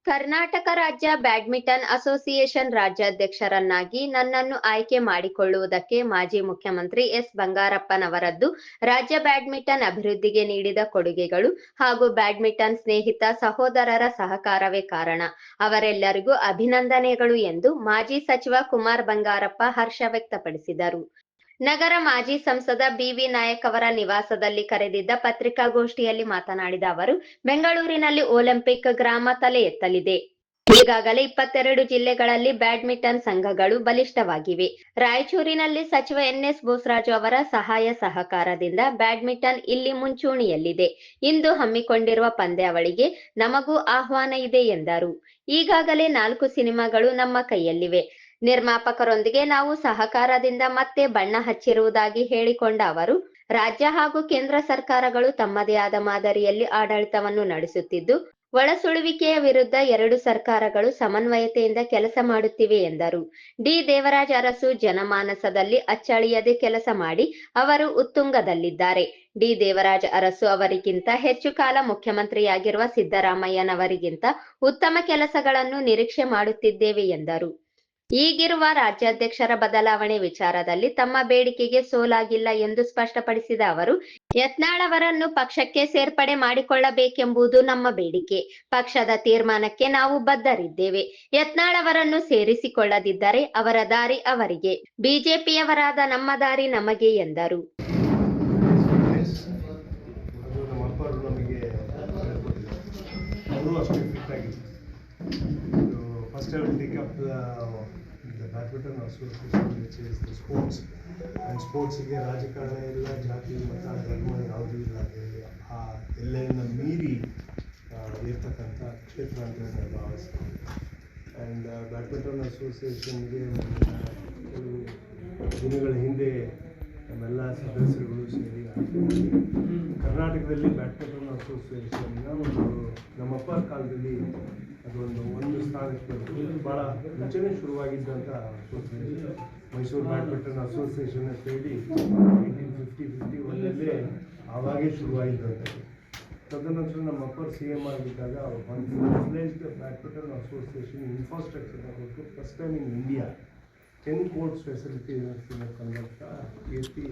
ಕರ್ನಾಟಕ ರಾಜ್ಯ badminton association ರಾಜ್ಯಾಧ್ಯಕ್ಷರನ್ನಾಗಿ ನನ್ನನ್ನು ಆಯ್ಕೆ ಮಾಡಿಕೊಳ್ಳುವುದಕ್ಕೆ ಮಾಜಿ ಮುಖ್ಯಮಂತ್ರಿ ಎಸ್ ಬಂಗಾರಪ್ಪನವರದ್ದು ರಾಜ್ಯ ಬ್ಯಾಡ್ಮಿಂಟನ್ ಅಭಿವೃದ್ಧಿಗೆ ನೀಡಿದ ಕೊಡುಗೆಗಳು ಹಾಗೂ ಬ್ಯಾಡ್ಮಿಂಟನ್ ಸ್ನೇಹಿತ ಸಹೋದರರ ಸಹಕಾರವೇ ಕಾರಣ. ಅವರೆಲ್ಲರಿಗೂ ಅಭಿನಂದನೆಗಳು ಎಂದು ಮಾಜಿ ಸಚಿವ ಕುಮಾರ್ ಬಂಗಾರಪ್ಪ ಹರ್ಷ ವ್ಯಕ್ತಪಡಿಸಿದರು. ನಗರ ಮಾಜಿ ಸಂಸದ ಬಿವಿ ನಾಯಕ್ ಅವರ ನಿವಾಸದಲ್ಲಿ ಕರೆದಿದ್ದ ಪತ್ರಿಕಾಗೋಷ್ಠಿಯಲ್ಲಿ ಮಾತನಾಡಿದ ಅವರು, ಬೆಂಗಳೂರಿನಲ್ಲಿ ಒಲಿಂಪಿಕ್ ಗ್ರಾಮ ತಲೆ ಎತ್ತಲಿದೆ. ಈಗಾಗಲೇ 22 ಜಿಲ್ಲೆಗಳಲ್ಲಿ ಬ್ಯಾಡ್ಮಿಂಟನ್ ಸಂಘಗಳು ಬಲಿಷ್ಠವಾಗಿವೆ. ರಾಯಚೂರಿನಲ್ಲಿ ಸಚಿವ ಎನ್ಎಸ್ ಬೋಸರಾಜು ಅವರ ಸಹಾಯ ಸಹಕಾರದಿಂದ ಬ್ಯಾಡ್ಮಿಂಟನ್ ಇಲ್ಲಿ ಮುಂಚೂಣಿಯಲ್ಲಿದೆ. ಇಂದು ಹಮ್ಮಿಕೊಂಡಿರುವ ಪಂದ್ಯಾವಳಿಗೆ ನಮಗೂ ಆಹ್ವಾನ ಇದೆ ಎಂದರು. ಈಗಾಗಲೇ 4 ಸಿನಿಮಾಗಳು ನಮ್ಮ ಕೈಯಲ್ಲಿವೆ. ನಿರ್ಮಾಪಕರೊಂದಿಗೆ ನಾವು ಸಹಕಾರದಿಂದ ಮತ್ತೆ ಬಣ್ಣ ಹಚ್ಚಿರುವುದಾಗಿ ಹೇಳಿಕೊಂಡ ಅವರು, ರಾಜ್ಯ ಹಾಗೂ ಕೇಂದ್ರ ಸರ್ಕಾರಗಳು ತಮ್ಮದೇ ಆದ ಮಾದರಿಯಲ್ಲಿ ಆಡಳಿತವನ್ನು ನಡೆಸುತ್ತಿದ್ದು, ಒಳಸುಳುವಿಕೆಯ ವಿರುದ್ಧ 2 ಸರ್ಕಾರಗಳು ಸಮನ್ವಯತೆಯಿಂದ ಕೆಲಸ ಮಾಡುತ್ತಿವೆ ಎಂದರು. ಡಿ. ದೇವರಾಜ ಅರಸು ಜನಮಾನಸದಲ್ಲಿ ಅಚ್ಚಳಿಯದೆ ಕೆಲಸ ಮಾಡಿ ಅವರು ಉತ್ತುಂಗದಲ್ಲಿದ್ದಾರೆ. ಡಿ. ದೇವರಾಜ ಅರಸು ಅವರಿಗಿಂತ ಹೆಚ್ಚು ಕಾಲ ಮುಖ್ಯಮಂತ್ರಿಯಾಗಿರುವ ಸಿದ್ದರಾಮಯ್ಯನವರಿಗಿಂತ ಉತ್ತಮ ಕೆಲಸಗಳನ್ನು ನಿರೀಕ್ಷೆ ಮಾಡುತ್ತಿದ್ದೇವೆ ಎಂದರು. ಈಗಿರುವ ರಾಜ್ಯಾಧ್ಯಕ್ಷರ ಬದಲಾವಣೆ ವಿಚಾರದಲ್ಲಿ ತಮ್ಮ ಬೇಡಿಕೆಗೆ ಸೋಲಾಗಿಲ್ಲ ಎಂದು ಸ್ಪಷ್ಟಪಡಿಸಿದ ಅವರು, ಯತ್ನಾಳ್ ಅವರನ್ನು ಪಕ್ಷಕ್ಕೆ ಸೇರ್ಪಡೆ ಮಾಡಿಕೊಳ್ಳಬೇಕೆಂಬುದು ನಮ್ಮ ಬೇಡಿಕೆ. ಪಕ್ಷದ ತೀರ್ಮಾನಕ್ಕೆ ನಾವು ಬದ್ಧರಿದ್ದೇವೆ. ಯತ್ನಾಳ್ ಅವರನ್ನು ಸೇರಿಸಿಕೊಳ್ಳದಿದ್ದರೆ ಅವರ ದಾರಿ ಅವರಿಗೆ, ಬಿಜೆಪಿಯವರಾದ ನಮ್ಮ ದಾರಿ ನಮಗೆ ಎಂದರು. First I will take up the badminton association, which is the sports. And sports ಗೆ ರಾಜಕಾರಣ ಇಲ್ಲ, ಜಾತಿ ಮತ ಧರ್ಮ ಯಾವುದೂ ಇಲ್ಲ, ಎಲ್ಲೆಯನ್ನು ಮೀರಿ ಇರ್ತಕ್ಕಂಥ ಕ್ಷೇತ್ರ ಅಂತ ನಾನು ಭಾವಿಸ್ತೀನಿ. ಆ್ಯಂಡ್ ಬ್ಯಾಡ್ಮಿಂಟನ್ ಅಸೋಸಿಯೇಷನ್ಗೆ ಕೆಲವು ದಿನಗಳ ಹಿಂದೆ ನಮ್ಮೆಲ್ಲ ಸದಸ್ಯರುಗಳು ಸೇರಿ ಕರ್ನಾಟಕದಲ್ಲಿ ಬ್ಯಾಡ್ಮಿಂಟನ್ ಅಸೋಸಿಯೇಷನ್ನ ನಮ್ಮಪ್ಪ ಕಾಲದಲ್ಲಿ ಒಂದು ಸ್ಥಾನಕ್ಕೆ ಭಾಳ ಮುಂಚೆನೇ ಶುರುವಾಗಿದ್ದಂಥ ಅಸೋಸಿಯೇಷನ್, ಮೈಸೂರು ಬ್ಯಾಡ್ಮಿಂಟನ್ ಅಸೋಸಿಯೇಷನ್ ಅಂತ ಹೇಳಿ 1951 ಆವಾಗೇ ಶುರುವಾಗಿದ್ದಂಥದ್ದು. ತದನಂತರ ನಮ್ಮಪ್ಪ CM ಆಗಿದ್ದಾಗ ಒಂದು ಫ್ಲೆಜ್ಡ್ ಬ್ಯಾಡ್ಮಿಂಟನ್ ಅಸೋಸಿಯೇಷನ್ ಇನ್ಫ್ರಾಸ್ಟ್ರಕ್ಚರ್ ಕೊಟ್ಟು first time in India 10 courts facility ಕಂಡಂಥ ಕೀರ್ತಿ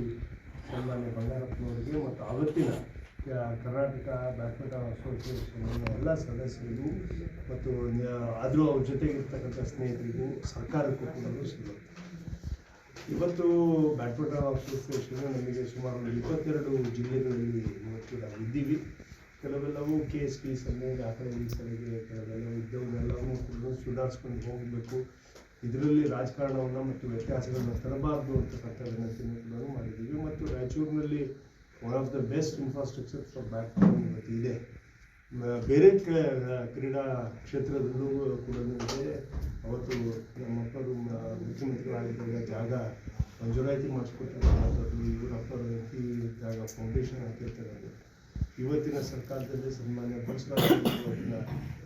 ಸನ್ಮಾನ್ಯ ಬಂಗಾರಪ್ಪನವರಿಗೆ ಮತ್ತು ಆವತ್ತಿನ ಕರ್ನಾಟಕ ಬ್ಯಾಡ್ಮಿಂಟನ್ ಅಸೋಸಿಯೇಷನ್ನ ಎಲ್ಲ ಸದಸ್ಯರಿಗೂ ಮತ್ತು ಆದರೂ ಅವ್ರ ಜೊತೆಗಿರ್ತಕ್ಕಂಥ ಸ್ನೇಹಿತರಿಗೂ ಸರ್ಕಾರಕ್ಕೂ ಕೂಡ ಸಿಗುತ್ತೆ. ಇವತ್ತು ಬ್ಯಾಡ್ಮಿಂಟನ್ ಅಸೋಸಿಯೇಷನ್ ನಮಗೆ ಸುಮಾರು 22 ಜಿಲ್ಲೆಗಳಲ್ಲಿ ಇವತ್ತು ನಾವು ಇದ್ದೀವಿ. ಕೆಲವೆಲ್ಲವೂ KSP ಸಲಹೆ, ದಾಖಲೆ ಸಲಹೆ ಕೆಲವೆಲ್ಲವೂ ಇದ್ದವನ್ನೆಲ್ಲವೂ ಕೂಡ ಸುಧಾರಿಸ್ಕೊಂಡು ಹೋಗಬೇಕು. ಇದರಲ್ಲಿ ರಾಜಕಾರಣವನ್ನು ಮತ್ತು ವ್ಯತ್ಯಾಸಗಳನ್ನು ತರಬಾರ್ದು ಅಂತಕ್ಕಂಥ ವಿನಂತಿಯನ್ನು ಕೂಡ ಮಾಡಿದ್ದೀವಿ. ಮತ್ತು ರಾಯಚೂರಿನಲ್ಲಿ one of the best infrastructure for badminton ಇವತ್ತು ಇದೆ. ಬೇರೆ ಕ್ರೀಡಾ ಕ್ಷೇತ್ರದಲ್ಲೂ ಕೂಡ ಇದೆ. ಅವತ್ತು ನಮ್ಮಪ್ಪರು ಮುಖ್ಯಮಂತ್ರಿಗಳಾಗಿದ್ದಾಗ ಜಾಗ ಮಂಜೂರಾತಿ ಮಾಡಿಸ್ಕೊಟ್ಟಿರುವಂಥದ್ದು, ಇವರಪ್ಪರು MP ಇದ್ದಾಗ ಫೌಂಡೇಶನ್ ಹಾಕಿರ್ತಾರೆ. ಇವತ್ತಿನ ಸರ್ಕಾರದಲ್ಲಿ ಸನ್ಮಾನ್ಯ ಬೋಸರಾಜ್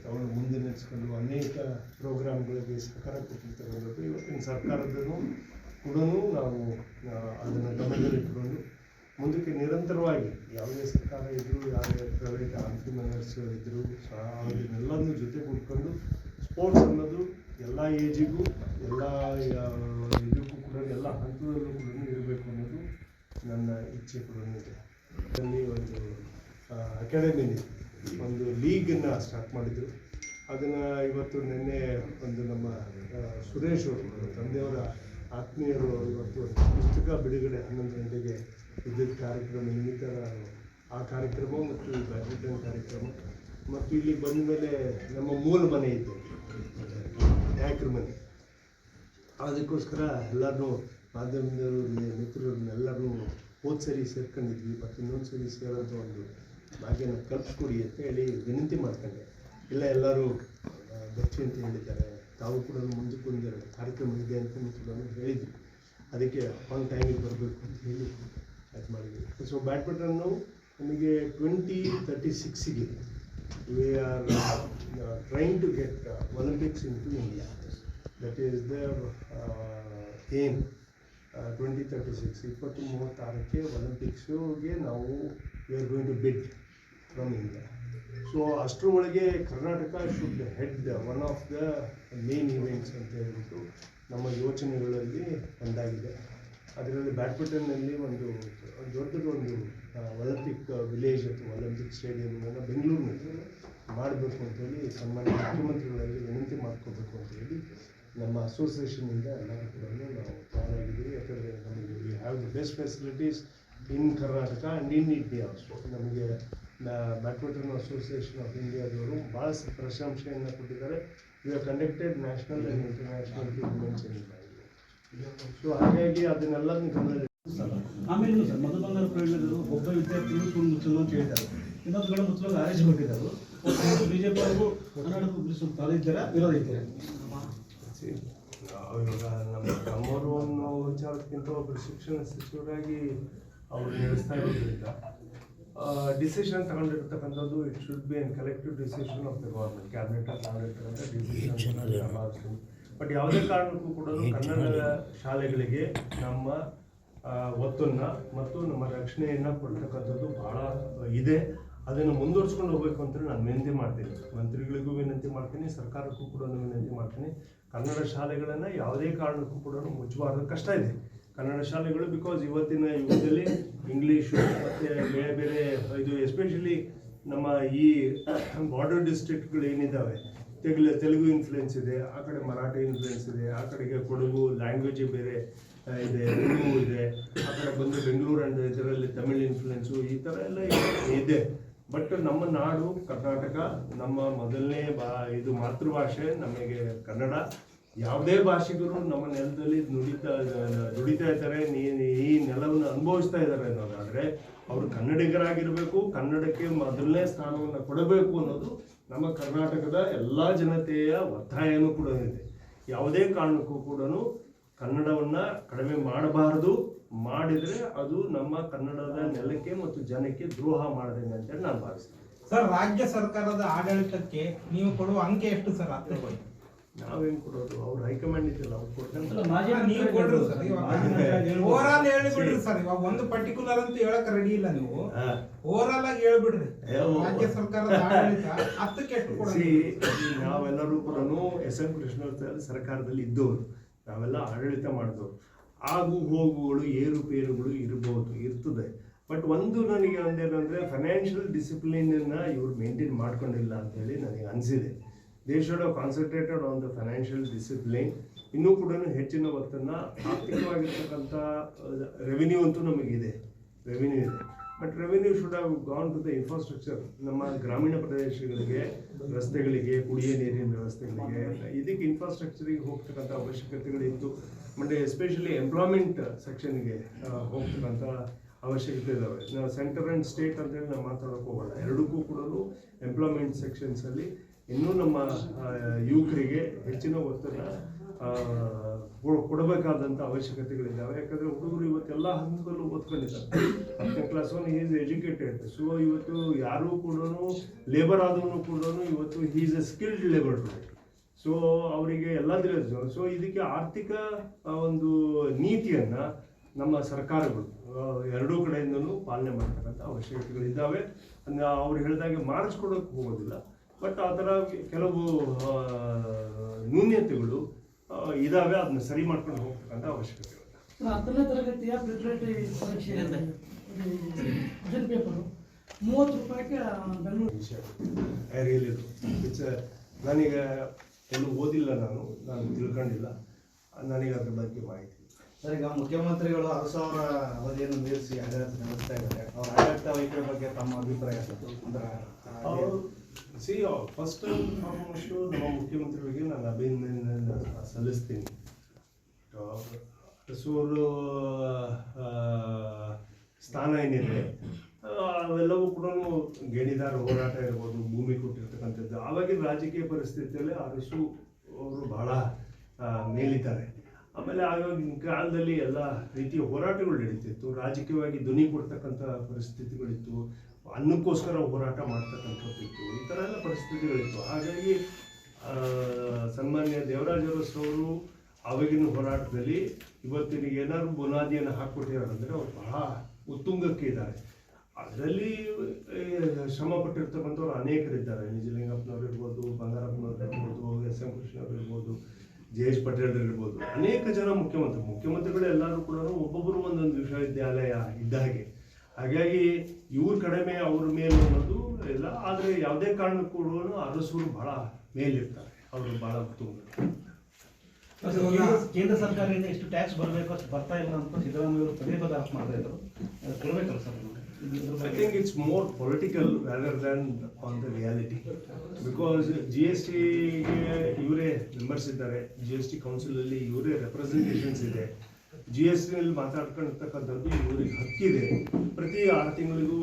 ಅವನು ಮುಂದೆ ನಡೆಸ್ಕೊಂಡು ಅನೇಕ ಪ್ರೋಗ್ರಾಮ್ಗಳಿಗೆ ಸಹಕಾರ ಕೊಟ್ಟಿರ್ತಕ್ಕಂಥದ್ದು. ಇವತ್ತಿನ ಸರ್ಕಾರದಲ್ಲೂ ಕೂಡ ನಾವು ಅದನ್ನು ಗಮನದಲ್ಲಿಟ್ಟುಕೊಂಡು ಮುಂದಕ್ಕೆ ನಿರಂತರವಾಗಿ ಯಾವುದೇ ಸರ್ಕಾರ ಇದ್ದರೂ, ಯಾವುದೇ ಪ್ರೈವೇಟ್ ಆಂಟ್ರಪ್ರಿನರ್ಸ್ ಇದ್ದರೂ ಸಹ ಅದನ್ನೆಲ್ಲನೂ ಜೊತೆಗೂಡ್ಕೊಂಡು ಸ್ಪೋರ್ಟ್ಸ್ ಅನ್ನೋದು ಎಲ್ಲ ಏಜಿಗೂ ಎಲ್ಲ ಇದಕ್ಕೂ ಕೂಡ ಎಲ್ಲ ಹಂತದಲ್ಲೂ ಕೂಡ ಇರಬೇಕು ಅನ್ನೋದು ನನ್ನ ಇಚ್ಛೆ ಕೂಡ ಇದೆ. ಅದರಲ್ಲಿ ಒಂದು ಅಕಾಡೆಮಿಲಿ ಒಂದು ಲೀಗನ್ನು ಸ್ಟಾರ್ಟ್ ಮಾಡಿದರು. ಅದನ್ನು ಇವತ್ತು ನಿನ್ನೆ ಒಂದು ನಮ್ಮ ಸುರೇಶ್ ಅವರು ತಂದೆಯವರ ಆತ್ಮೀಯರು ಇವತ್ತು ಪುಸ್ತಕ ಬಿಡುಗಡೆ 11 ಗಂಟೆಗೆ ವಿದ್ಯುತ್ ಕಾರ್ಯಕ್ರಮ ನಿಮಿತ್ತ ಆ ಕಾರ್ಯಕ್ರಮ ಮತ್ತು ಈ ಬ್ಯಾಡ್ಮಿಂಟನ್ ಕಾರ್ಯಕ್ರಮ ಮತ್ತು ಇಲ್ಲಿ ಬಂದ ಮೇಲೆ ನಮ್ಮ ಮೂಲ ಮನೆ ಇತ್ತು, ನಾಯಕರ ಮನೆ. ಅದಕ್ಕೋಸ್ಕರ ಎಲ್ಲರನ್ನೂ ಮಾಧ್ಯಮದವರು ಮಿತ್ರರನ್ನೆಲ್ಲರೂ ಹೋದ ಸರಿ ಸೇರ್ಕೊಂಡಿದ್ವಿ ಮತ್ತು ಇನ್ನೊಂದು ಸರಿ ಸೇರೋಂಥ ಒಂದು ಭಾಗ್ಯನ ಕಲ್ಪಿಸ್ಕೊಡಿ ಅಂತ ಹೇಳಿ ವಿನಂತಿ ಮಾಡ್ಕೊಂಡೆ. ಎಲ್ಲರೂ ಬರ್ತಿ ಅಂತ ಹೇಳಿದ್ದಾರೆ. ತಾವು ಕೂಡ ಮುಂದಕ್ಕೆ ಒಂದೆರಡು ಕಾರ್ಯಕ್ರಮ ಇದೆ ಅಂತ ಕೂಡ ಹೇಳಿದ್ವಿ. ಅದಕ್ಕೆ ಆನ್ ಟೈಮಿಗೆ ಬರಬೇಕು ಅಂತ ಹೇಳಿ ಅದು ಮಾಡಿದ್ವಿ. ಸೊ ಬ್ಯಾಡ್ಮಿಂಟನ್ನು ನಮಗೆ 2036ಗೆ we are trying to get Olympics into India. That is the aim. 2036 2036ಕ್ಕೆ ಒಲಿಂಪಿಕ್ಸ್ಗೆ ನಾವು we are going to bid from India. So ಅಷ್ಟರ ಒಳಗೆ Karnataka should head one of the main events ಅಂತ ಹೇಳ್ಬಿಟ್ಟು ನಮ್ಮ ಯೋಚನೆಗಳಲ್ಲಿ ಒಂದಾಗಿದೆ. ಅದರಲ್ಲಿ ಬ್ಯಾಡ್ಮಿಂಟನ್ನಲ್ಲಿ ಒಂದು ದೊಡ್ಡದೊಂದು ಒಲಿಂಪಿಕ್ ವಿಲೇಜ್ ಅಥವಾ ಒಲಿಂಪಿಕ್ ಸ್ಟೇಡಿಯಂನ ಬೆಂಗಳೂರಿನಲ್ಲಿ ಮಾಡಬೇಕು ಅಂತೇಳಿ ಸನ್ಮಾನ್ಯ ಮುಖ್ಯಮಂತ್ರಿಗಳಲ್ಲಿ ವಿನಂತಿ ಮಾಡ್ಕೋಬೇಕು ಅಂತೇಳಿ ನಮ್ಮ ಅಸೋಸಿಯೇಷನಿಂದ ಎಲ್ಲರೂ ಕೂಡ ನಾವು ತಯಾರಾಗಿದ್ದೀವಿ. ಯಾಕಂದರೆ ನಮಗೆ we have the best facilities in Karnataka and in India also. ನಮಗೆ ಬ್ಯಾಡ್ಮಿಂಟನ್ ಅಸೋಸಿಯೇಷನ್ ಆಫ್ ಇಂಡಿಯಾದವರು ಭಾಳ ಪ್ರಶಂಸೆಯನ್ನು ಕೊಟ್ಟಿದ್ದಾರೆ. We have conducted national and international tournaments in so ಹಾಗಾಗಿ ಅದನ್ನೆಲ್ಲ ಗಮನ. ಆಮೇಲೆ ಸರ್ ಮಧು ಬಂಗಾರ ಪ್ರವೀಣರು ಒಬ್ಬ ವಿದ್ಯಾರ್ಥಿಗಳು ಸ್ಕೂಲ್ ಮುಚ್ಚಲು ಅಂತ ಹೇಳಿದ್ದಾರೆ, ಇನ್ನೊಂದು ಕಡೆ ಮುಚ್ಚಲು ಆದೇಶ ಕೊಟ್ಟಿದ್ದಾರೆ. ಬಿಜೆಪಿ ಅವ್ರಿಗೂ ಕನ್ನಡಕ್ಕೂ ಸ್ವಲ್ಪ ಕಾಲಿದ್ದೀರಾ ವಿರೋಧ ಇದ್ದಾರೆ. ಇವಾಗ ನಮ್ಮವರು ಅನ್ನೋ ವಿಚಾರಕ್ಕಿಂತ ಒಬ್ಬರು ಶಿಕ್ಷಣ ಸಚಿವರಾಗಿ ಅವರು ನಡೆಸ್ತಾ ಇರೋದ್ರಿಂದ ಡಿಸಿಷನ್ ತಗೊಂಡಿರ್ತಕ್ಕಂಥದ್ದು it should be an collective decision of the government. Cabinet ತಗೊಂಡಿರ್ತಕ್ಕಂಥ ಡಿಸಿಷನ್. ಬಟ್ ಯಾವುದೇ ಕಾರಣಕ್ಕೂ ಕೂಡ ಕನ್ನಡ ಶಾಲೆಗಳಿಗೆ ನಮ್ಮ ಒತ್ತನ್ನು ಮತ್ತು ನಮ್ಮ ರಕ್ಷಣೆಯನ್ನು ಕೊಡ್ತಕ್ಕಂಥದ್ದು ಭಾಳ ಇದೆ. ಅದನ್ನು ಮುಂದುವರ್ಸ್ಕೊಂಡು ಹೋಗಬೇಕು ಅಂತ ನಾನು ವಿನಂತಿ ಮಾಡ್ತೀನಿ. ಮಂತ್ರಿಗಳಿಗೂ ವಿನಂತಿ ಮಾಡ್ತೀನಿ, ಸರ್ಕಾರಕ್ಕೂ ಕೂಡ ವಿನಂತಿ ಮಾಡ್ತೀನಿ. ಕನ್ನಡ ಶಾಲೆಗಳನ್ನು ಯಾವುದೇ ಕಾರಣಕ್ಕೂ ಕೂಡ ಮುಚ್ಚಬಾರ್ದು. ಕಷ್ಟ ಇದೆ ಕನ್ನಡ ಶಾಲೆಗಳು, ಬಿಕಾಸ್ ಇವತ್ತಿನ ಯುಗದಲ್ಲಿ ಇಂಗ್ಲೀಷು ಮತ್ತು ಬೇರೆ ಬೇರೆ ಇದು ಎಸ್ಪೆಷಲಿ ನಮ್ಮ ಈ ಬಾರ್ಡರ್ ಡಿಸ್ಟ್ರಿಕ್ಟ್ಗಳು ಏನಿದ್ದಾವೆ, ತೆಲುಗು ಇನ್ಫ್ಲುಯೆನ್ಸ್ ಇದೆ, ಆ ಕಡೆ ಮರಾಠಿ ಇನ್ಫ್ಲುಯೆನ್ಸ್ ಇದೆ, ಆ ಕಡೆಗೆ ಕೊಡಗು ಲ್ಯಾಂಗ್ವೇಜ್ ಬೇರೆ ಇದೆ, ಉರ್ದು ಇದೆ, ಆ ಕಡೆ ಬಂದು ಬೆಂಗಳೂರು ಅಂಡ್ ಇದರಲ್ಲಿ ತಮಿಳ್ ಇನ್ಫ್ಲುಯೆನ್ಸು, ಈ ಥರ ಎಲ್ಲ ಇದೆ. ಬಟ್ ನಮ್ಮ ನಾಡು ಕರ್ನಾಟಕ, ನಮ್ಮ ಮೊದಲನೇ ಇದು ಮಾತೃಭಾಷೆ ನಮಗೆ ಕನ್ನಡ. ಯಾವುದೇ ಭಾಷಿಗರು ನಮ್ಮ ನೆಲದಲ್ಲಿ ದುಡಿತಾ ಇದ್ದಾರೆ, ಈ ನೆಲವನ್ನು ಅನುಭವಿಸ್ತಾ ಇದ್ದಾರೆ ಅನ್ನೋದಾದರೆ ಅವರು ಕನ್ನಡಿಗರಾಗಿರಬೇಕು, ಕನ್ನಡಕ್ಕೆ ಮೊದಲನೇ ಸ್ಥಾನವನ್ನು ಕೊಡಬೇಕು ಅನ್ನೋದು ನಮ್ಮ ಕರ್ನಾಟಕದ ಎಲ್ಲ ಜನತೆಯ ಒತ್ತಾಯನೂ ಕೂಡ ಇದೆ. ಯಾವುದೇ ಕಾರಣಕ್ಕೂ ಕೂಡ ಕನ್ನಡವನ್ನು ಕಡಿಮೆ ಮಾಡಬಾರದು. ಮಾಡಿದರೆ ಅದು ನಮ್ಮ ಕನ್ನಡದ ನೆಲಕ್ಕೆ ಮತ್ತು ಜನಕ್ಕೆ ದ್ರೋಹ ಮಾಡಿದೆ ಅಂತೇಳಿ ನಾನು ಭಾವಿಸ್ತೀನಿ. ಸರ್, ರಾಜ್ಯ ಸರ್ಕಾರದ ಆಡಳಿತಕ್ಕೆ ನೀವು ಕೊಡುವ ಅಂಕೆ ಎಷ್ಟು ಸರ್? ನಾವೇನು ಕೊಡೋದು? ಅವ್ರು ಹೈಕಮಾಂಡ್ ಇದೆಯಲ್ಲ, ಅವ್ರು ಕೊಡ್ತಾರೆ. ನೀವು ಕೊಡ್ರಿ ಸರ್, ಓವರಾಲ್ ಹೇಳಿಬಿಡ್ರಿ ಸರ್. ಇವಾಗ ಒಂದು ಪರ್ಟಿಕ್ಯುಲರ್ ಅಂತ ಹೇಳಕ್ ರೆಡಿ ಇಲ್ಲ ನೀವು. ಓವರಾಲ್ ಆಗಿ ಹೇಳ್ಬಿಡ್ರಿ ರಾಜ್ಯ ಸರ್ಕಾರದ ಆಡಳಿತ 10ಕ್ಕೆ ಎಷ್ಟು ಕೊಡ್ರಿ. ನಾವೆಲ್ಲರೂ ಕೂಡ ಎಸ್.ಎಂ. ಕೃಷ್ಣವ್ರ ಸರ್ಕಾರದಲ್ಲಿ ಇದ್ದವರು, ನಾವೆಲ್ಲ ಆಡಳಿತ ಮಾಡಿದವರು. ಆಗು ಹೋಗುಗಳು, ಏರುಪೇರುಗಳು ಇರ್ತದೆ. ಬಟ್ ಒಂದು ನನಗೆ ಒಂದೇನಂದರೆ ಫೈನಾನ್ಷಿಯಲ್ ಡಿಸಿಪ್ಲಿನನ್ನು ಇವರು ಮೇಂಟೈನ್ ಮಾಡ್ಕೊಂಡಿಲ್ಲ ಅಂತೇಳಿ ನನಗೆ ಅನಿಸಿದೆ. They should have concentrated on the financial discipline. ಇನ್ನೂ ಕೂಡ ಹೆಚ್ಚಿನ ಒತ್ತನ್ನು, ಆರ್ಥಿಕವಾಗಿರ್ತಕ್ಕಂಥ ರೆವಿನ್ಯೂ ಅಂತೂ ನಮಗಿದೆ, ರೆವಿನ್ಯೂ ಇದೆ. But revenue should have gone to the infrastructure. ನಮ್ಮ ಗ್ರಾಮೀಣ ಪ್ರದೇಶಗಳಿಗೆ, ರಸ್ತೆಗಳಿಗೆ, ಕುಡಿಯೋ ನೀರಿನ ವ್ಯವಸ್ಥೆಗಳಿಗೆ, ಇದಕ್ಕೆ ಇನ್ಫ್ರಾಸ್ಟ್ರಕ್ಚರಿಗೆ ಹೋಗ್ತಕ್ಕಂಥ ಅವಶ್ಯಕತೆಗಳಿತ್ತು. ಮತ್ತು ಎಸ್ಪೆಷಲಿ ಎಂಪ್ಲಾಯ್ಮೆಂಟ್ ಸೆಕ್ಷನ್ಗೆ ಹೋಗ್ತಕ್ಕಂಥ ಅವಶ್ಯಕತೆ ಇದ್ದಾವೆ. ನಾವು ಸೆಂಟರ್ ಆ್ಯಂಡ್ ಸ್ಟೇಟ್ ಅಂತೇಳಿ ನಾವು ಮಾತಾಡೋಕೆ ಹೋಗೋಣ. ಎರಡಕ್ಕೂ ಕೂಡ ಎಂಪ್ಲಾಯ್ಮೆಂಟ್ ಸೆಕ್ಷನ್ಸಲ್ಲಿ ಇನ್ನೂ ನಮ್ಮ ಯುವಕರಿಗೆ ಹೆಚ್ಚಿನ ಒತ್ತನ್ನು ಕೊಡಬೇಕಾದಂಥ ಅವಶ್ಯಕತೆಗಳಿದ್ದಾವೆ. ಯಾಕಂದರೆ ಹುಡುಗರು ಇವತ್ತೆಲ್ಲ ಹಂತದಲ್ಲೂ ಓದ್ಕೊಂಡಿದ್ದಾರೆ. 10ನೇ ಕ್ಲಾಸ್ ಈಸ್ ಎಜುಕೇಟೆಡ್. ಸೊ ಇವತ್ತು ಯಾರೂ ಕೂಡ ಲೇಬರ್ ಆದವನು ಕೂಡ ಇವತ್ತು is A skilled labour today. So ಅವರಿಗೆ ಎಲ್ಲ ತಿಳಿದ. ಸೊ ಇದಕ್ಕೆ ಆರ್ಥಿಕ ಒಂದು ನೀತಿಯನ್ನು ನಮ್ಮ ಸರ್ಕಾರಗಳು ಎರಡೂ ಕಡೆಯಿಂದಲೂ ಪಾಲನೆ ಮಾಡ್ತಕ್ಕಂಥ ಅವಶ್ಯಕತೆಗಳಿದ್ದಾವೆ. ಅವ್ರು ಹೇಳಿದಾಗೆ ಮಾಡಿಸ್ಕೊಡೋಕೆ ಹೋಗೋದಿಲ್ಲ, ಬಟ್ ಆ ಥರ ಕೆಲವು ನ್ಯೂನ್ಯತೆಗಳು ಇದಾವೆ. ಅದನ್ನ ಸರಿ ಮಾಡ್ಕೊಂಡು ಹೋಗ್ತಕ್ಕಂಥ ಅವಶ್ಯಕತೆಗಳು. 10ನೇ ತರಗತಿಯ ಪ್ರಿಪರೇಟರಿ ಪರೀಕ್ಷೆ ಕ್ವಶನ್ ಪೇಪರು 30 ರೂಪಾಯಿಗೆ ಬೆಂಗಳೂರು ವಿಷಯ ರಿಯಲಿ ನನಗೆ ಎಲ್ಲೂ ಓದಿಲ್ಲ, ನಾನು ತಿಳ್ಕೊಂಡಿಲ್ಲ. ನನಗೆ ಅದ್ರ ಬಗ್ಗೆ ಮಾಹಿತಿ. ಸರ್, ಈಗ ಮುಖ್ಯಮಂತ್ರಿಗಳು 10,000 ಅವಧಿಯನ್ನು ಮೀರಿಸಿ ಆಡಳಿತ ನಡೆಸ್ತಾ ಇದ್ದಾರೆ. ಅವರ ಆಡಳಿತ ವೈಖರಿ ಬಗ್ಗೆ ತಮ್ಮ ಅಭಿಪ್ರಾಯ ಫಸ್ಟ್ ನಮ್ಮ ಮುಖ್ಯಮಂತ್ರಿಗಳಿಗೆ ನಾನು ಅಭಿನಂದನೆ ಸಲ್ಲಿಸ್ತೀನಿ. ಅರಸೂರು ಸ್ಥಾನ ಏನಿದೆ ಅವೆಲ್ಲವೂ ಕೂಡ ಗಣಿದಾರ ಹೋರಾಟ ಇರ್ಬೋದು, ಭೂಮಿ ಕೊಟ್ಟಿರ್ತಕ್ಕಂಥದ್ದು. ಆವಾಗಿನ ರಾಜಕೀಯ ಪರಿಸ್ಥಿತಿಯಲ್ಲಿ ಅರಸು ಅವರು ಬಹಳ ಮೇಲಿದ್ದಾರೆ. ಆಮೇಲೆ ಆಗಿನ ಕಾಲದಲ್ಲಿ ಎಲ್ಲ ರೀತಿಯ ಹೋರಾಟಗಳು ನಡೀತಿತ್ತು. ರಾಜಕೀಯವಾಗಿ ಧ್ವನಿ ಕೊಡ್ತಕ್ಕಂಥ ಪರಿಸ್ಥಿತಿಗಳಿತ್ತು, ಅನ್ನಕ್ಕೋಸ್ಕರ ಹೋರಾಟ ಮಾಡ್ತಕ್ಕಂಥದ್ದಿತ್ತು. ಈ ಥರ ಎಲ್ಲ ಪರಿಸ್ಥಿತಿಗಳಿತ್ತು. ಹಾಗಾಗಿ ಸನ್ಮಾನ್ಯ ದೇವರಾಜ ಅರಸು ಅವರು ಆವಾಗಿನ ಹೋರಾಟದಲ್ಲಿ ಇವತ್ತಿನಿಗೆ ಏನಾದ್ರು ಬುನಾದಿಯನ್ನು ಹಾಕ್ಕೊಟ್ಟಿದ್ದಾರೆ ಅಂದರೆ ಅವ್ರು ಬಹಳ ಉತ್ತುಂಗಕ್ಕೆ ಇದ್ದಾರೆ. ಅದರಲ್ಲಿ ಶ್ರಮ ಪಟ್ಟಿರ್ತಕ್ಕಂಥವ್ರು ಅನೇಕರಿದ್ದಾರೆ. ನಿಜಲಿಂಗಪ್ಪನವ್ರು ಇರ್ಬೋದು, ಬಂಗಾರಪ್ಪನವ್ರು ಇರ್ಬೋದು, ಎಸ್ ಎಂ ಕೃಷ್ಣವ್ರು ಇರ್ಬೋದು, ಜೆ ಎಚ್ ಪಟೇಲ್ ಇರ್ಬೋದು, ಅನೇಕ ಜನ ಮುಖ್ಯಮಂತ್ರಿಗಳು ಎಲ್ಲರೂ ಕೂಡ ಒಬ್ಬೊಬ್ಬರು ಒಂದೊಂದು ವಿಶ್ವವಿದ್ಯಾಲಯ ಇದ್ದ ಹಾಗೆ. ಹಾಗಾಗಿ ಇವ್ರ ಕಡಿಮೆ ಅವ್ರ ಮೇಲೆ ಅನ್ನೋದು ಇಲ್ಲ. ಆದರೆ ಯಾವುದೇ ಕಾರಣಕ್ಕೂ ಕೂಡ ಅರಸರು ಬಹಳ ಮೇಲಿರ್ತಾರೆ, ಅವರು ಬಹಳ ತುಂಬಿರ್ತಾರೆ. ಕೇಂದ್ರ ಸರ್ಕಾರದಿಂದ ಎಷ್ಟು ಟ್ಯಾಕ್ಸ್ ಬರಬೇಕು ಅಷ್ಟು ಬರ್ತಾ ಇಲ್ಲ ಅಂತ ಸಿದ್ದರಾಮಯ್ಯ ಅವರು ಪದೇ ಪದೇ ಆರೋಪ ಮಾಡ್ತಾ ಇದ್ರು. ಕೊಡಬೇಕಲ್ಲ sir? I think it's more political rather than on the reality, because GST ಇವರೇ ಮೆಂಬರ್ಸ್ ಇದ್ದಾರೆ, GST ಕೌನ್ಸಿಲ್ ಅಲ್ಲಿ ಇವರೇ ರೆಪ್ರೆಸೆಂಟೇಷನ್ಸ್ ಇದೆ. GST ನಲ್ಲಿ ಮಾತಾಡ್ಕೊಂಡಿರ್ತಕ್ಕಂಥದ್ದು ಇವ್ರಿಗೆ ಹಕ್ಕಿದೆ. ಪ್ರತಿ 6 ತಿಂಗಳಿಗೂ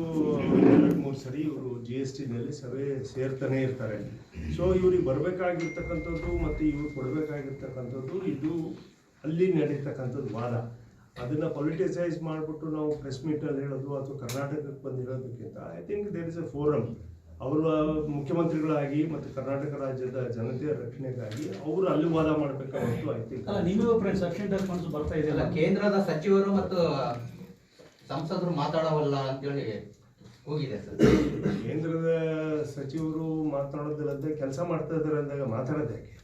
2-3 ಸರಿ ಇವರು GST ನಲ್ಲಿ ಸಭೆ ಸೇರ್ತಾನೆ ಇರ್ತಾರೆ. ಸೊ ಇವ್ರಿಗೆ ಬರಬೇಕಾಗಿರ್ತಕ್ಕಂಥದ್ದು ಮತ್ತು ಇವ್ರು ಕೊಡಬೇಕಾಗಿರ್ತಕ್ಕಂಥದ್ದು ಇದು ಅಲ್ಲಿ ನಡೀತಕ್ಕಂಥದ್ದು ವಾದ. ಅದನ್ನ ಪೊಲಿಟಿಸೈಸ್ ಮಾಡಿಬಿಟ್ಟು ನಾವು ಪ್ರೆಸ್ ಮೀಟಲ್ಲಿ ಹೇಳೋದು ಅಥವಾ ಕರ್ನಾಟಕಕ್ಕೆ ಬಂದಿರೋದಕ್ಕಿಂತ I think there is a forum. ಅವರ ಮುಖ್ಯಮಂತ್ರಿಗಳಾಗಿ ಮತ್ತು ಕರ್ನಾಟಕ ರಾಜ್ಯದ ಜನತೆಯ ರಕ್ಷಣೆಗಾಗಿ ಅವರು ಅಲ್ಲಿ ವಾದ ಮಾಡಬೇಕಾಗಿತ್ತು. ಐ ಥಿಂಕ್ ಫಂಡ್ಸ್ ಬರ್ತಾ ಇದೆಯಲ್ಲ, ಕೇಂದ್ರದ ಸಚಿವರು ಮತ್ತು ಸಂಸದರು ಮಾತಾಡವಲ್ಲ ಅಂತೇಳಿ ಹೋಗಿದೆ ಸರ್. ಕೇಂದ್ರದ ಸಚಿವರು ಮಾತನಾಡೋದಿಲ್ಲದೆ ಕೆಲಸ ಮಾಡ್ತಾ ಇದ್ದಾರೆ ಅಂದಾಗ ಮಾತಾಡೋದು ಯಾಕೆ?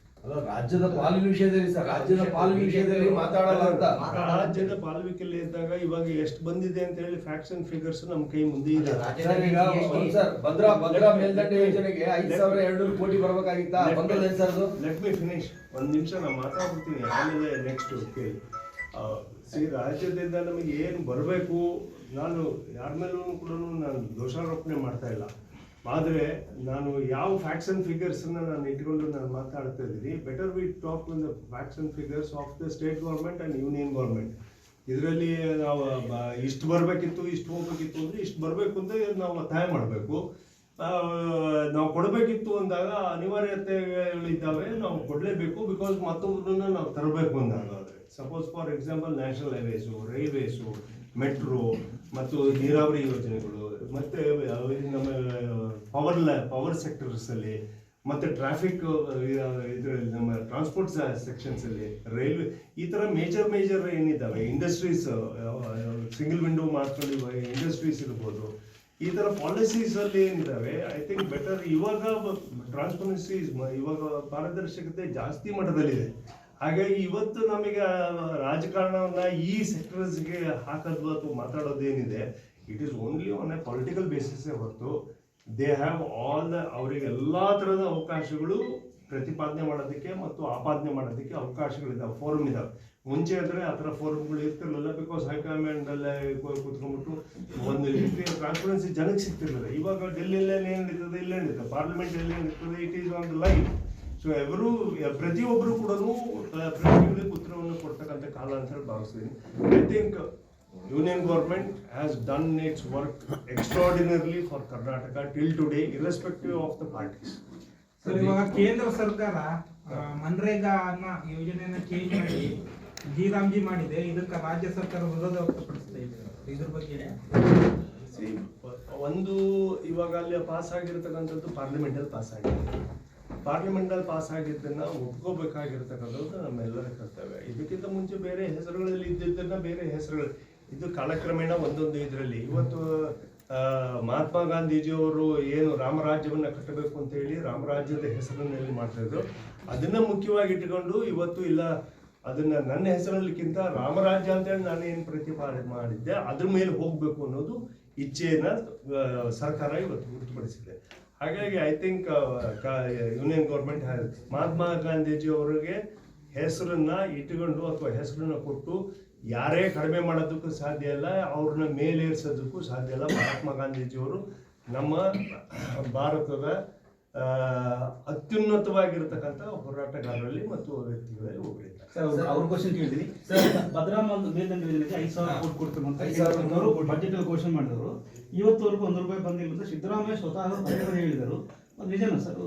ರಾಜ್ಯದ ಪಾಲಿನ ವಿಷಯದಲ್ಲಿ ಸರ್, ರಾಜ್ಯದ ಪಾಲಿನ ವಿಷಯದಲ್ಲಿ ಮಾತಾಡಲ್ಲ ಅಂತ. ರಾಜ್ಯದ ಪಾಲುವಿಕೆಯಲ್ಲಿ ಇದ್ದಾಗ ಇವಾಗ ಎಷ್ಟು ಬಂದಿದೆ ಅಂತ ಹೇಳಿ ಫ್ಯಾಕ್ಟ್ಸ್ ಅಂಡ್ ಫಿಗರ್ಸ್ ನಮ್ಮ ಕೈ ಮುಂದೆ ಇದೆ. ಸರ್, ಭದ್ರಾ ಮೇಲ್ದಂಡೆ ಯೋಜನೆಗೆ 5,200 ಕೋಟಿ ಬರ್ಬೇಕಾಗಿತ್ತಾ? ಬಂದಲ್ಲ ಸರ್ ಅದು? Let me finish. ಒಂದು ನಿಮಿಷ ನಾನು ಮಾತಾಡ್ಬಿಡ್ತೀನಿ, ಆಮೇಲೆ ನೆಕ್ಸ್ಟ್ ಕೇಳಿ. ರಾಜ್ಯದಿಂದ ನಮಗೆ ಏನು ಬರಬೇಕು, ನಾನು ಯಾರ ಮೇಲೂ ಕೂಡ ನಾನು ದೋಷಾರೋಪಣೆ ಮಾಡ್ತಾ ಇಲ್ಲ. ಆದರೆ ನಾನು ಯಾವ ಫ್ಯಾಕ್ಟ್ಸ್ ಅಂಡ್ ಫಿಗರ್ಸ್ನ ನಾನು ಇಟ್ಕೊಂಡು ನಾನು ಮಾತಾಡ್ತಾ ಇದ್ದೀನಿ. Better we talk with the facts and figures of the state government and union government. ಇದರಲ್ಲಿ ನಾವು ಇಷ್ಟು ಬರಬೇಕಿತ್ತು, ಇಷ್ಟು ಹೋಗ್ಬೇಕಿತ್ತು ಅಂದರೆ ಇಷ್ಟು ಬರಬೇಕು ಅಂತ ನಾವು ಒತ್ತಾಯ ಮಾಡಬೇಕು. ನಾವು ಕೊಡಬೇಕಿತ್ತು ಅಂದಾಗ ಅನಿವಾರ್ಯತೆಗಳಿದ್ದಾವೆ, ನಾವು ಕೊಡಲೇಬೇಕು. ಬಿಕಾಸ್ ಮತ್ತೊಬ್ಬರನ್ನ ನಾವು ತರಬೇಕು ಅಂದಾಗಾದರೆ, suppose for example national highways, railways, metro ಮತ್ತು ನೀರಾವರಿ ಯೋಜನೆಗಳು, ಮತ್ತು ನಮ್ಮ ಪವರ್ ಸೆಕ್ಟರ್ಸಲ್ಲಿ, ಮತ್ತು ಟ್ರಾಫಿಕ್ ಇದರಲ್ಲಿ ನಮ್ಮ ಟ್ರಾನ್ಸ್ಪೋರ್ಟ್ ಸೆಕ್ಷನ್ಸಲ್ಲಿ, ರೈಲ್ವೆ, ಈ ಥರ ಮೇಜರ್ ಏನಿದ್ದಾವೆ, ಇಂಡಸ್ಟ್ರೀಸ್, ಸಿಂಗಲ್ ವಿಂಡೋ ಮಾಡ್ಕೊಂಡಿರುವ ಇಂಡಸ್ಟ್ರೀಸ್ ಇರ್ಬೋದು, ಈ ಥರ ಪಾಲಿಸೀಸಲ್ಲಿ ಏನಿದ್ದಾವೆ. ಐ ಥಿಂಕ್ ಬೆಟರ್ ಇವಾಗ ಟ್ರಾನ್ಸ್ಪರೆನ್ಸಿ, ಇವಾಗ ಪಾರದರ್ಶಕತೆ ಜಾಸ್ತಿ ಮಟ್ಟದಲ್ಲಿದೆ. ಹಾಗಾಗಿ ಇವತ್ತು ನಮಗೆ ರಾಜಕಾರಣವನ್ನ ಈ ಸೆಕ್ಟರ್ಸ್ಗೆ ಹಾಕೋದು ಅಥವಾ ಮಾತಾಡೋದೇನಿದೆ, it is only on a political ಬೇಸಿಸೇ ಹೊರತು ದೇ ಹ್ಯಾವ್ ಆಲ್ ಅವರಿಗೆ ಎಲ್ಲ ಥರದ ಅವಕಾಶಗಳು ಪ್ರತಿಪಾದನೆ ಮಾಡೋದಕ್ಕೆ ಮತ್ತು ಆಪಾದನೆ ಮಾಡೋದಕ್ಕೆ ಅವಕಾಶಗಳಿದ್ದಾವೆ, ಫೋರಮ್ ಇದ್ದಾವೆ. ಮುಂಚೆ ಅಂದರೆ ಆ ಥರ ಫೋರಮ್ಗಳು ಇರ್ತಿರ್ಲಿಲ್ಲ. ಬಿಕಾಸ್ ಹೈಕಮಾಂಡಲ್ಲೇ ಕೂತ್ಕೊಂಡ್ಬಿಟ್ಟು ಒಂದು ರೀತಿಯ ಟ್ರಾನ್ಸ್ಪರೆನ್ಸಿ ಜನಕ್ಕೆ ಸಿಗ್ತಿರ್ಲಿಲ್ಲ. ಇವಾಗ ಡೆಲ್ಲಿಯಲ್ಲೇ ಏನು ನಡೀತದೆ, ಇಲ್ಲೇ ನಡೀತದೆ, ಪಾರ್ಲಿಮೆಂಟ್ ಎಲ್ಲಿ ನಡೀತದೆ, it is on the live. So ಪ್ರತಿಯೊಬ್ಬರು ಕೂಡ ಪ್ರತಿಗಳಿಗೆ ಉತ್ತರವನ್ನು ಕೊಡ್ತಕ್ಕಂಥ ಕಾಲ ಅಂತ ಹೇಳಿ ಭಾವಿಸ್ತೀನಿ. I think union government has done its work extraordinarily for Karnataka till today, irrespective of the parties. Sir, ಇವಾಗ ಕೇಂದ್ರ ಸರ್ಕಾರ ಮನ್ರೇಗಾ ಅನ್ನೋ ಯೋಜನೆಯನ್ನ ಚೇಂಜ್ ಮಾಡಿ ಜಿ ಮಾಡಿದೆ. ಇದಕ್ಕೆ ರಾಜ್ಯ ಸರ್ಕಾರ ವಿರೋಧ ವ್ಯಕ್ತಪಡಿಸ್ತಾ ಇದೆ. ಇದ್ರ ಬಗ್ಗೆ ಒಂದು ಇವಾಗ ಅಲ್ಲಿ ಪಾಸ್ ಆಗಿರ್ತಕ್ಕಂಥದ್ದು ಪಾರ್ಲಿಮೆಂಟಲ್ಲಿ ಪಾಸ್ ಆಗಿದೆ. ಪಾರ್ಲಿಮೆಂಟಲ್ಲಿ ಪಾಸ್ ಆಗಿದ್ದನ್ನ ಒಪ್ಕೋಬೇಕಾಗಿರ್ತಕ್ಕಂಥದ್ದು ನಮ್ಮೆಲ್ಲರ ಕರ್ತವ್ಯ. ಇದಕ್ಕಿಂತ ಮುಂಚೆ ಬೇರೆ ಹೆಸರುಗಳಲ್ಲಿ ಇದ್ದಿದ್ದನ್ನ ಬೇರೆ ಹೆಸರುಗಳು, ಇದು ಕಾಲಕ್ರಮೇಣ ಒಂದೊಂದು ಇದರಲ್ಲಿ. ಇವತ್ತು ಮಹಾತ್ಮ ಗಾಂಧೀಜಿಯವರು ಏನು ರಾಮರಾಜ್ಯವನ್ನ ಕಟ್ಟಬೇಕು ಅಂತ ಹೇಳಿ ರಾಮರಾಜ್ಯದ ಹೆಸರಿನಲ್ಲಿ ಮಾಡ್ತಾ ಇದ್ರು, ಅದನ್ನ ಮುಖ್ಯವಾಗಿ ಇಟ್ಟುಕೊಂಡು ಇವತ್ತು ಇಲ್ಲ ಅದನ್ನ ನನ್ನ ಹೆಸರಲ್ಲಿಕ್ಕಿಂತ ರಾಮರಾಜ್ಯ ಅಂತೇಳಿ ನಾನೇನು ಪ್ರತಿಪಾದನೆ ಮಾಡಿದ್ದೆ ಅದ್ರ ಮೇಲೆ ಹೋಗ್ಬೇಕು ಅನ್ನೋದು ಇಚ್ಛೆಯನ್ನ ಸರ್ಕಾರ ಇವತ್ತು ಗುರುತುಪಡಿಸಿದೆ. ಹಾಗಾಗಿ I think union government Mahatma Gandhiji ಅವರಿಗೆ ಹೆಸರನ್ನ ಇಟ್ಟುಕೊಂಡು ಅಥವಾ ಹೆಸರನ್ನ ಕೊಟ್ಟು ಯಾರೇ ಕಡಿಮೆ ಮಾಡೋದಕ್ಕೂ ಸಾಧ್ಯ ಇಲ್ಲ, ಅವ್ರನ್ನ ಮೇಲೇರಿಸೋದಕ್ಕೂ ಸಾಧ್ಯ ಇಲ್ಲ. ಮಹಾತ್ಮ ಗಾಂಧೀಜಿಯವರು ನಮ್ಮ ಭಾರತದ ಅತ್ಯುನ್ನತವಾಗಿರ್ತಕ್ಕಂಥ ಹೋರಾಟಗಾರರಲ್ಲಿ ಮತ್ತು ವ್ಯಕ್ತಿಗಳಲ್ಲಿ ಒಬ್ಬರಿದ್ದಾರೆ. ಅವ್ರ ಕ್ವಶನ್ ಕೇಳ್ತೀನಿ ಸರ್. ಭದ್ರಾ ಮೇಲ್ದಂಡೆ ಯೋಜನೆಗೆ 5,000 ಕೋಟಿ ಕೊಡ್ತಾರೆ ಅಂತ 5,000 ಬಜೆಟ್ ಅಲ್ಲಿ ಘೋಷಣೆ ಮಾಡಿದ್ರು. ಇವತ್ತವರೆಗೂ ₹1 ಬಂದಿಲ್ಲ ಅಂತ ಸಿದ್ದರಾಮಯ್ಯ ಸ್ವತಃ ಪದೇ ಹೇಳಿದರು. ಅದು ನಿಜನಾ ಸರ್?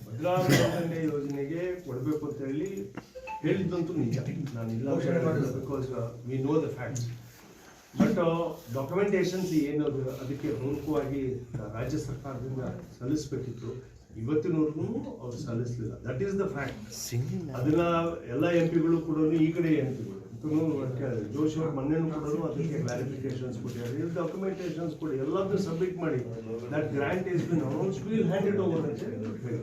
ಭದ್ರಾ ಮೇಲ್ದಂಡೆ ಯೋಜನೆಗೆ ಕೊಡಬೇಕು ಅಂತ ಹೇಳಿ ಹೇಳಿದ್ದಂತೂ ನಿಜ, ನಾನು ಇಲ್ಲ because we know the facts. But documentations ಏನು ಅದಕ್ಕೆ ಅನುಕೂಲವಾಗಿ ರಾಜ್ಯ ಸರ್ಕಾರದಿಂದ ಸಲ್ಲಿಸಬೇಕಿತ್ತು, ಇವತ್ತಿನವರೆಗೂ ಅವ್ರು ಸಲ್ಲಿಸಲಿಲ್ಲ. That is the fact. ಅದನ್ನ ಎಲ್ಲ MP ಗಳು ಕೂಡ, ಈ ಕಡೆ MP ಗಳು ಕೇಳಿದೆ. ಜೋಶಿ ಅವ್ರು ಮೊನ್ನೆನೂ ಕೂಡ ಅದಕ್ಕೆ ಕ್ಲಾರಿಫಿಕೇಶನ್ಸ್ ಕೊಟ್ಟಿದ್ದಾರೆ. ಇದು ಡಾಕ್ಯುಮೆಂಟೇಶನ್ಸ್ ಕೊಡಿ, ಎಲ್ಲದೂ ಸಬ್ಮಿಟ್ ಮಾಡಿ. That grant is been announced, will hand it over ಅಂತ ಹೇಳಿ.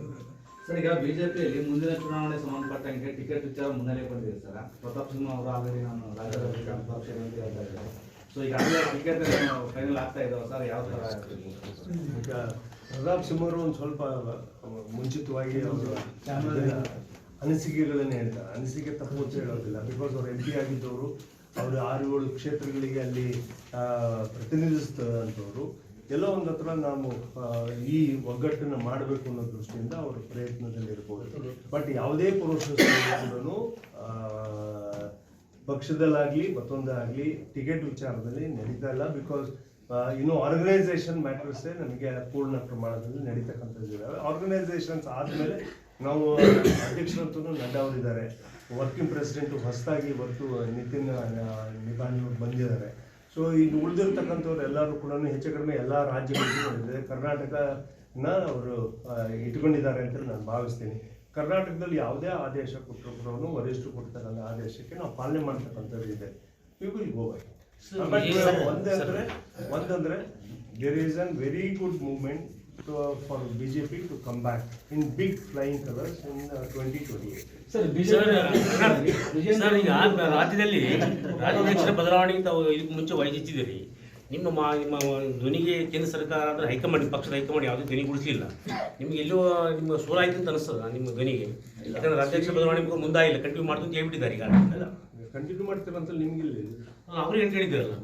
ಸರ್, ಈಗ ಬಿಜೆಪಿಯಲ್ಲಿ ಮುಂದಿನ ಚುನಾವಣೆ ಸಂಬಂಧಪಟ್ಟಂಗೆ ಟಿಕೆಟ್ ವಿಚಾರ ಮುನ್ನೆಲೆ ಬಂದಿದೆ ಸರ್. ಪ್ರತಾಪ್ ಸಿಂಹ ಅವರು ಆಲ್ರೆಡಿ ನಾನು ರಾಜ್ಯದ ಪಕ್ಷ ಅಂತ ಹೇಳ್ತಾ ಇದ್ದಾರೆ. ಸೊ ಈಗಾಗಲೇ ಟಿಕೆಟ್ ಫೈನಲ್ ಆಗ್ತಾ ಇದ್ದಾವೆ ಸರ್, ಯಾವ ಥರ? ಈಗ ಪ್ರತಾಪ್ ಸಿಂಹ ಅವರು ಒಂದು ಸ್ವಲ್ಪ ಮುಂಚಿತವಾಗಿ ಅವರು ಅನಿಸಿಕೆಗಳನ್ನೇ ಹೇಳ್ತಾರೆ. ಅನಿಸಿಕೆ ತಪ್ಪು ಅಂತ ಹೇಳೋದಿಲ್ಲ. ಬಿಕಾಸ್ ಅವ್ರು MP ಆಗಿದ್ದವರು, ಅವರು 6-7 ಕ್ಷೇತ್ರಗಳಿಗೆ ಅಲ್ಲಿ ಪ್ರತಿನಿಧಿಸಿದಂಥವ್ರು. ಎಲ್ಲೋ ಒಂದು ಹತ್ರ ನಾವು ಈ ಒಗ್ಗಟ್ಟನ್ನು ಮಾಡಬೇಕು ಅನ್ನೋ ದೃಷ್ಟಿಯಿಂದ ಅವರ ಪ್ರಯತ್ನದಲ್ಲಿ ಇರ್ಬೋದು. ಬಟ್ ಯಾವುದೇ ಪ್ರೋಸೆಸ್ ಕೂಡ ಪಕ್ಷದಲ್ಲಾಗಲಿ ಮತ್ತೊಂದಾಗಲಿ ಟಿಕೆಟ್ ವಿಚಾರದಲ್ಲಿ ನಡೀತಾ ಇಲ್ಲ. ಬಿಕಾಸ್ ಇನ್ನು ಆರ್ಗನೈಸೇಷನ್ ಮ್ಯಾಟರ್ಸೇ ನಮಗೆ ಪೂರ್ಣ ಪ್ರಮಾಣದಲ್ಲಿ ನಡೀತಕ್ಕಂಥದ್ದಿದ್ದಾವೆ. ಆರ್ಗನೈಸೇಷನ್ಸ್ ಆದಮೇಲೆ ನಾವು ಅಧ್ಯಕ್ಷರಂತೂ ನಡ್ಡಾ ಅವರಿದ್ದಾರೆ, ವರ್ಕಿಂಗ್ ಪ್ರೆಸಿಡೆಂಟು ಹೊಸದಾಗಿ ನಿತಿನ್ ನಿಬಾನಿ ಅವರು ಬಂದಿದ್ದಾರೆ. ಸೊ ಈಗ ಉಳಿದಿರ್ತಕ್ಕಂಥವ್ರು ಎಲ್ಲರೂ ಕೂಡ ಹೆಚ್ಚು ಕಡಿಮೆ ಎಲ್ಲ ರಾಜ್ಯಗಳಿಗೂ ಬಂದಿದೆ. ಕರ್ನಾಟಕನ ಅವರು ಇಟ್ಕೊಂಡಿದ್ದಾರೆ ಅಂತ ನಾನು ಭಾವಿಸ್ತೀನಿ. ಕರ್ನಾಟಕದಲ್ಲಿ ಯಾವುದೇ ಆದೇಶ ಕೊಟ್ಟರು ಕೂಡ ವರಿಷ್ಠರು ಕೊಡ್ತಕ್ಕಂಥ ಆದೇಶಕ್ಕೆ ನಾವು ಪಾಲನೆ ಮಾಡ್ತಕ್ಕಂಥದ್ದು ಇದೆ. We will go by. ಒಂದಂದ್ರೆ there is an very good movement for BJP to come back in big flying colors in 2028. Sir, ಈಗ ರಾಜ್ಯದಲ್ಲಿ ರಾಜ್ಯಾಧ್ಯಕ್ಷರ ಬದಲಾವಣೆಗೆ ತಾವು ಇದಕ್ಕೆ ಮುಂಚೆ ವಹಿಸಿದ್ದೀರಿ. ನಿಮ್ಮ ಧ್ವನಿಗೆ ಕೇಂದ್ರ ಸರ್ಕಾರ ಅಂದರೆ ಹೈಕಮಾಂಡ್, ಪಕ್ಷದ ಹೈಕಮಾಂಡ್ ಯಾವುದೇ ಧ್ವನಿಗೊಳಿಸಲಿಲ್ಲ. ನಿಮ್ಗೆ ಎಲ್ಲೋ ನಿಮ್ಮ ಸೋಲಾಯ್ತು ಅಂತ ಅನಿಸ್ತದ ನಿಮ್ಮ ಧ್ವನಿಗೆ? ಯಾಕಂದ್ರೆ ರಾಜ್ಯಾಧ್ಯಕ್ಷ ಬದಲಾವಣೆ ಮುಂದಾಗಿಲ್ಲ, ಕಂಟಿನ್ಯೂ ಮಾಡ್ತು ಅಂತ ಹೇಳ್ಬಿಟ್ಟಿದ್ದಾರೆ. ಈಗ ಕಂಟಿನ್ಯೂ ಮಾಡ್ತೀರಂತ ನಿಮ್ಗಿಲ್ಲ, ಅವ್ರಿಗೆ ಏನು ಹೇಳಿದ್ದಾರಲ್ಲ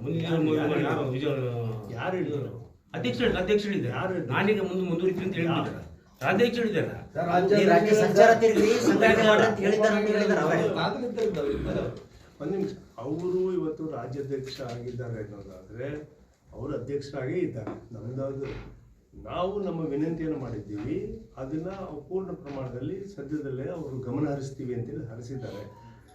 ಯಾರು ಹೇಳಿದ್ರು? ಅಧ್ಯಕ್ಷ ಹೇಳಿದ್ದಾರೆ. ನಾನೀಗ ಮುಂದುವರಿತೀನಿ ಅಂತ ಹೇಳಿದ್ದಾರೆ. ರಾಜ್ಯಾಧ್ಯಕ್ಷ ಹೇಳಿದ್ದಾರೆ. ರಾಜ್ಯ ಸಂಚಾರ ತಿರುಗಿ ಸಂಘಟನೆ ಮಾಡಿ ಅಂತ ಹೇಳಿದ್ದಾರೆ ಅಂತ ಹೇಳಿದ್ದಾರೆ ಅವರೇ. ಒಂದು ನಿಮಿಷ, ಅವರು ಇವತ್ತು ರಾಜ್ಯಾಧ್ಯಕ್ಷ ಆಗಿದ್ದಾರೆ ಅನ್ನೋದಾದ್ರೆ ಅವರು ಅಧ್ಯಕ್ಷರಾಗೇ ಇದ್ದಾರೆ. ನಮ್ದಾದ್ರು ನಾವು ನಮ್ಮ ವಿನಂತಿಯನ್ನು ಮಾಡಿದ್ದೀವಿ, ಅದನ್ನ ಪೂರ್ಣ ಪ್ರಮಾಣದಲ್ಲಿ ಸದ್ಯದಲ್ಲೇ ಅವರು ಗಮನ ಹರಿಸ್ತೀವಿ ಅಂತೇಳಿ ಹರಿಸಿದ್ದಾರೆ.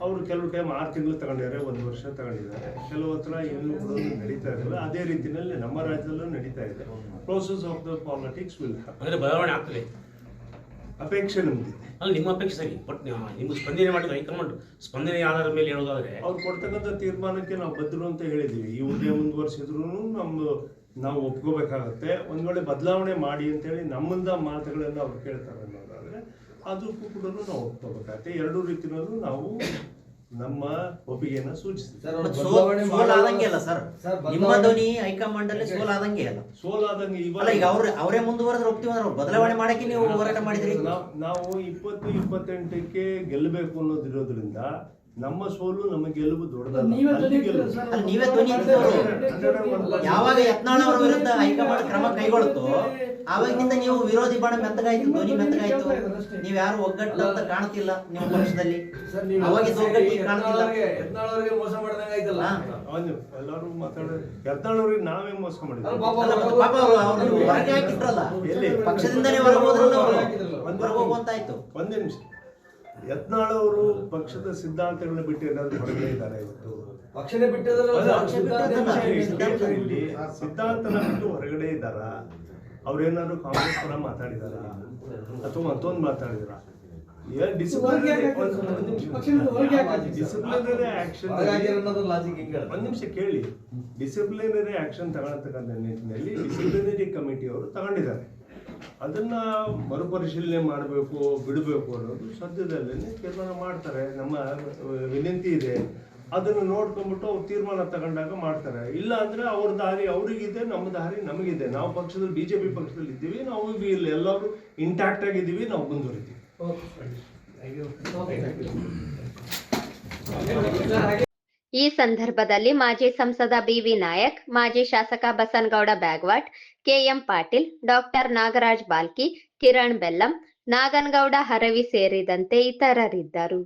ಅವರು ಕೆಲವು ಟೈಮ್ 6 ತಿಂಗಳು ತಗೊಂಡಿದ್ದಾರೆ, 1 ವರ್ಷ ತಗೊಂಡಿದ್ದಾರೆ. ಕೆಲವು ಹತ್ರ ಏನು ಕೂಡ ನಡೀತಾ ಇರಲಿಲ್ಲ. ಅದೇ ರೀತಿಯಲ್ಲಿ ನಮ್ಮ ರಾಜ್ಯದಲ್ಲೂ ನಡೀತಾ ಇದೆ. Process of the politics will ಅಂದರೆ ಬದಲಾವಣೆ ಆಗ್ತದೆ ಅಪೇಕ್ಷೆ ನಮ್ದಿದೆ. ಅಲ್ಲ, ನಿಮ್ಮ ಅಪೇಕ್ಷೆ ಸರಿ. ಬಟ್ ನಿಮ್ಗೆ ಸ್ಪಂದನೆ ಮಾಡಿದ್ರೆ ಹೈಕಮಾಂಡ್ ಸ್ಪಂದನೆ ಆಧಾರದ ಮೇಲೆ ಹೇಳೋದಾದ್ರೆ ಅವ್ರು ಕೊಡ್ತಕ್ಕಂಥ ತೀರ್ಮಾನಕ್ಕೆ ನಾವು ಬದ್ಧರು ಅಂತ ಹೇಳಿದ್ದೀವಿ. ಈ ಹುದ್ದೆ ಮುಂದುವರಿಸಿದ್ರು ನಾವು ಒಪ್ಕೋಬೇಕಾಗತ್ತೆ. ಒಂದ್ ವೇಳೆ ಬದಲಾವಣೆ ಮಾಡಿ ಅಂತೇಳಿ ನಮ್ಮಿಂದ ಮಾತುಗಳನ್ನು ಅವ್ರು ಕೇಳ್ತಾರೆ ಅನ್ನೋದಾದ್ರೆ ಅದಕ್ಕೂ ಕೂಡ ನಾವು ಒಪ್ಕೋಬೇಕಾಗತ್ತೆ. ಎರಡೂ ರೀತಿಯಲ್ಲೂ ನಾವು ನಮ್ಮ ಒಪ್ಪಿಗೆಯನ್ನ ಸೂಚಿಸ್ತೀವಿ. ಸೋಲಾದಂಗೆ ಅಲ್ಲ ಸರ್, ನಿಮ್ಮ ಧ್ವನಿ ಹೈಕಮಾಂಡ್ ಅಲ್ಲಿ ಸೋಲಾದಂಗೆ ಅಲ್ಲ. ಸೋಲಾದಂಗೆ ಈಗ ಅವರೇ ಮುಂದುವರೆದ್ರೆ ಒಪ್ತೀವಿ ಅಂದ್ರೆ ಬದಲಾವಣೆ ಮಾಡಕ್ಕೆ ನೀವು ಹೋರಾಟ ಮಾಡಿದ್ರಿ. ನಾವು 2028ಕ್ಕೆ ಗೆಲ್ಲಬೇಕು ಅನ್ನೋದಿರೋದ್ರಿಂದ ನಮ್ಮ ಸೋಲು ನಮ್ಮ ಗೆಲುವು ದೊಡ್ಡದಲ್ಲ. ನೀವೇ ಧ್ವನಿ ಯಾವಾಗ ಯತ್ನಾಳ್ ಅವರ ವಿರುದ್ಧ ಹೈಕಮಾಂಡ್ ಕ್ರಮ ಕೈಗೊಳ್ಳುತ್ತೋ ಆವಾಗಿನಿಂದ ನೀವು ವಿರೋಧಿ ಬಾಣ ಮೆತ್ತಗಾಯ್ತು, ಧ್ವನಿ ಮೆತ್ತಗಾಯ್ತು. ನೀವ್ ಯಾರು ಒಗ್ಗಟ್ಟು ಅಂತ ಕಾಣ್ತಿಲ್ಲ ನಿಮ್ಮ ಪಕ್ಷದಲ್ಲಿ. ಅವಾಗ ಒಗ್ಗಟ್ಟಿಗೆ ಕಾಣ್ತಿಲ್ಲ. ಮೋಸ ಮಾಡಿದಂಗಾಯ್ತಲ್ಲ. ಎಲ್ಲರೂ ಮಾತಾಡೋದು ಯತ್ನಾಳ್ ಅವ್ರಿಗೆ ನಾವೇ ಮೋಸ ಮಾಡಿದ್ವಿ. ಪಾಪ ಅವ್ರು ಹೊರಗೆ ಹಾಕಿಟ್ರಲ್ಲ, ಪಕ್ಷದಿಂದನೇ ಹೊರಗೆ ಹೋದ್ರಲ್ಲ, ಹೊರಗೆ ಹೋಗುವಂತಾಯ್ತು. ಒಂದೇ ನಿಮಿಷ, ಯತ್ನಾಳ್ ಅವರು ಪಕ್ಷದ ಸಿದ್ಧಾಂತಗಳನ್ನ ಬಿಟ್ಟು ಏನಾದ್ರು ಹೊರಗಡೆ ಇದ್ದಾರೆ ಇವತ್ತು? ಪಕ್ಷನೇ ಸಿದ್ಧಾಂತನ ಬಿಟ್ಟು ಹೊರಗಡೆ ಇದ್ದಾರ? ಅವ್ರೇನಾದ್ರು ಕಾಂಗ್ರೆಸ್ ಪರ ಮಾತಾಡಿದಾರ ಅಥವಾ ಮತ್ತೊಂದು ಮಾತಾಡಿದಾರ? ಡಿಸಿಪ್ಲಿನರಿ ಆಕ್ಷನ್, ಒಂದ್ ನಿಮಿಷ ಕೇಳಿ. ಡಿಸಿಪ್ಲಿನರಿ ಆಕ್ಷನ್ ತಗೊಳತಕ್ಕಂಥ ನಿಟ್ಟಿನಲ್ಲಿ ಡಿಸಿಪ್ಲಿನರಿ ಕಮಿಟಿ ಅವರು ತಗೊಂಡಿದ್ದಾರೆ. ಅದನ್ನ ಮರುಪರಿಶೀಲನೆ ಮಾಡಬೇಕು ಬಿಡಬೇಕು ಅನ್ನೋದು ಸದ್ಯದಲ್ಲೇ ತೀರ್ಮಾನ ಮಾಡ್ತಾರೆ. ನಮ್ಮ ವಿನಂತಿ ಇದೆ, ಅದನ್ನು ನೋಡ್ಕೊಂಡ್ಬಿಟ್ಟು ಅವ್ರು ತೀರ್ಮಾನ ತಗೊಂಡಾಗ ಮಾಡ್ತಾರೆ. ಇಲ್ಲ ಅಂದ್ರೆ ಅವ್ರ ದಾರಿ ಅವ್ರಿಗಿದೆ, ನಮ್ಮ ದಾರಿ ನಮಗಿದೆ. ನಾವು ಪಕ್ಷದಲ್ಲಿ BJP ಪಕ್ಷದಲ್ಲಿ ಇದ್ದೀವಿ, ನಾವು ಎಲ್ಲರೂ ಇಂಟ್ಯಾಕ್ಟ್ ಆಗಿದ್ದೀವಿ, ನಾವು ಮುಂದುವರಿತೀವಿ. ಈ ಸಂದರ್ಭದಲ್ಲಿ ಮಾಜಿ ಸಂಸದ BV ನಾಯಕ್, ಮಾಜಿ ಶಾಸಕ ಬಸನಗೌಡ ಬ್ಯಾಗವಾಟ್, KM ಪಾಟೀಲ್, ಡಾಕ್ಟರ್ ನಾಗರಾಜ್ ಬಾಲ್ಕಿ, ಕಿರಣ್ ಬೆಲ್ಲಂ, ನಾಗನಗೌಡ ಹರವಿ ಸೇರಿದಂತೆ ಇತರರಿದ್ದರು.